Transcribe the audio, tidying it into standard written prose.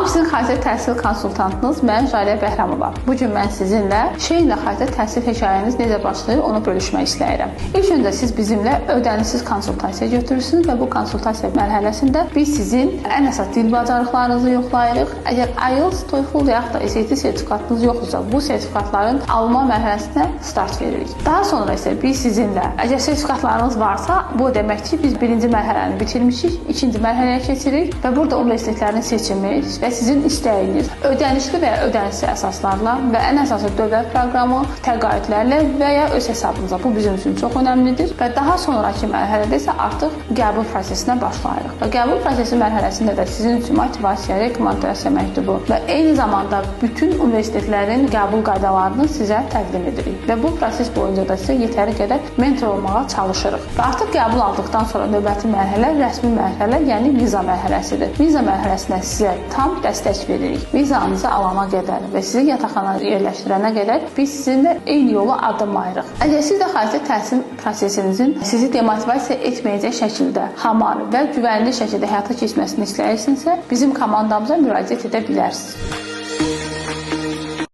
Salam, sizin xarici təhsil konsultantınız mən Jaliyə Bəhramova. Bu gün mən sizinlə Şehinlə xarici təhsil hekayəniz necə başlayır, onu bölüşmək istəyirəm. İlk öncə siz bizimlə ödənişsiz konsultasiya götürürsünüz və bu konsultasiya mərhələsində biz sizin ən əsas dil bacarıqlarınızı yoxlayırıq. Əgər IELTS, TOEFL və yaxud da SAT sertifikatınız yoxdursa, bu sertifikatların alma mərhələsinə start veririk. Daha sonra isə biz sizinlə, əgər sertifikatlarınız varsa, bu deməkdir ki, biz birinci mərhələni bitirmişik, ikinci mərhələyə keçirik və burada universitetlərin seçimi və sizin istəyiniz ödənişli və ya ödənişsiz əsaslarla və ən əsası dövlət proqramı, təqaüdlərlə və ya öz hesabınıza. Bu bizim üçün çox önəmlidir və daha sonraki mərhələdə isə artıq qəbul prosesinə başlayırıq. Və qəbul prosesi mərhələsində də sizin üçün motivasiya, rekomendasiya məktubu və eyni zamanda bütün universitetlərin qəbul qaydalarını sizə təqdim edirik. Və bu proses boyunca da sizə yetəri qədər mentor olmağa çalışırıq. Və artıq qəbul aldıqdan sonra növbəti mərhələ rəsmi mərhələ, yəni viza mərhələsidir. Viza mərhələsinə sizə tam dəstək veririk. Vizanızı alana qədər və sizi yataqxanaya yerləşdirənə qədər biz sizinlə eyni yolu addımlayırıq. Əgər siz də xarici təhsil prosesinizin sizi demotivasiya etməyəcək şəkildə hamar və güvənli şəkildə həyata keçməsini istəyirsinizsə, bizim komandamıza müraciət edə bilərsiniz.